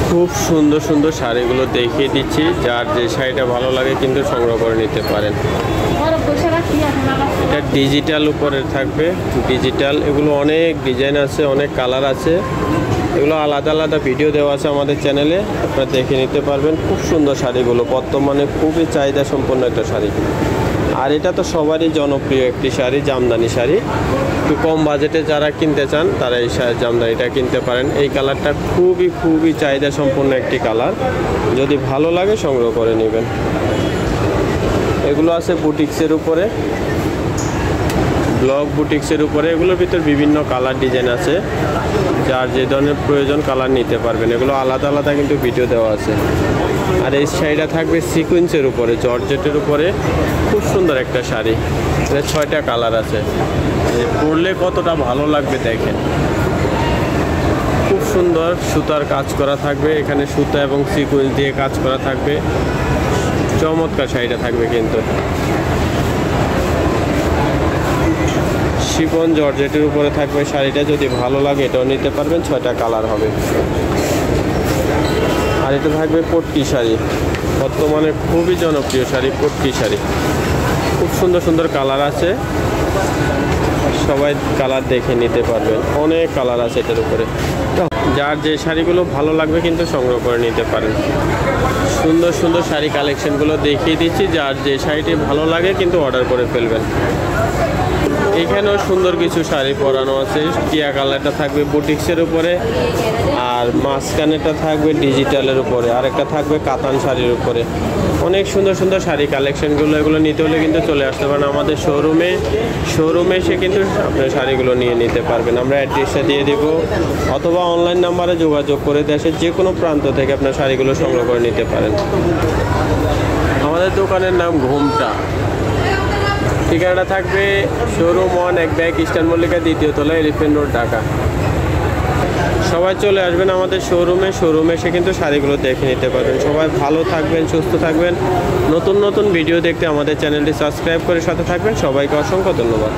খুব সুন্দর সুন্দর শাড়িগুলো দেখিয়ে দিচ্ছি, যার যে শাড়িটা ভালো লাগে কিন্তু সংগ্রহ করে নিতে পারেন। এটা ডিজিটাল উপরে থাকবে, ডিজিটাল। এগুলো অনেক ডিজাইন আছে, অনেক কালার আছে, এগুলো আলাদা আলাদা ভিডিও দেওয়া আছে আমাদের চ্যানেলে, আপনারা দেখে নিতে পারবেন। খুব সুন্দর শাড়িগুলো, বর্তমানে খুবই চাহিদা সম্পন্ন একটা শাড়ি। আর এটা তো সবারই জনপ্রিয় একটি শাড়ি, জামদানি শাড়ি। একটু কম বাজেটে যারা কিনতে চান তারা এই জামদানিটা কিনতে পারেন। এই কালারটা খুবই চাহিদা সম্পন্ন একটি কালার, যদি ভালো লাগে সংগ্রহ করে নেবেন। এগুলো আছে বুটিক্সের উপরে, ব্লক বুটিক্সের উপরে। এগুলোর ভিতর বিভিন্ন কালার ডিজাইন আছে, যার যে ধরনের প্রয়োজন কালার নিতে পারবেন। এগুলো আলাদা আলাদা কিন্তু ভিডিও দেওয়া আছে। আর এই শাড়িটা থাকবে সিকুয়েন্সের উপরে, জর্জেটের উপরে। খুব সুন্দর একটা শাড়ি, এটা 6টা কালার আছে। পরলে কতটা ভালো লাগবে দেখেন। খুব সুন্দর সুতার কাজ করা থাকবে, এখানে সুতা এবং সিকুয়েন্স দিয়ে কাজ করা থাকবে। চমৎকার শাড়িটা থাকবে কিন্তু। শিফন জর্জেটের উপরে থাকবে শাড়িটা, যদি ভালো লাগে এটাও নিতে পারবেন। 6টা কালার হবে। আর এটা থাকবে পট্টি শাড়ি, বর্তমানে খুবই জনপ্রিয় শাড়ি, পট্টি শাড়ি। খুব সুন্দর সুন্দর কালার আছে, সবাই কালার দেখে নিতে পারবেন। অনেক কালার আছে এটার উপরে, যার যে শাড়িগুলো ভালো লাগবে কিন্তু সংগ্রহ করে নিতে পারেন। সুন্দর সুন্দর শাড়ি কালেকশনগুলো দেখিয়ে দিচ্ছি, যার যে শাড়িটি ভালো লাগে কিন্তু অর্ডার করে ফেলবেন। এখানেও সুন্দর কিছু শাড়ি পরানো আছে। টিয়া কালারটা থাকবে বুটিক্সের উপরে, আর মাঝখানেটা থাকবে ডিজিটালের উপরে, আর একটা থাকবে কাতান শাড়ির উপরে। অনেক সুন্দর সুন্দর শাড়ি কালেকশনগুলো, এগুলো নিতে হলে কিন্তু চলে আসতে পারেন আমাদের শোরুমে এসে কিন্তু আপনার শাড়িগুলো নিয়ে নিতে পারবেন। আমরা অ্যাড্রেসটা দিয়ে দিব, অথবা অনলাইন নাম্বারে যোগাযোগ করে দেশের যে কোনো প্রান্ত থেকে আপনার শাড়িগুলো সংগ্রহ করে নিতে পারেন। আমাদের দোকানের নাম ঘুমটা। ঠিকানাটা থাকবে শোরুম 1 এক ব্যাগ ইস্টার্ন মল্লিকা 2য় তলা, এলিফ্যান্ট রোড, ঢাকা। সবাই চলে আসবেন আমাদের শোরুমে এসে কিন্তু শাড়িগুলো দেখে নিতে পারবেন। সবাই ভালো থাকবেন, সুস্থ থাকবেন। নতুন নতুন ভিডিও দেখতে আমাদের চ্যানেলটি সাবস্ক্রাইব করে সাথে থাকবেন। সবাইকে অসংখ্য ধন্যবাদ।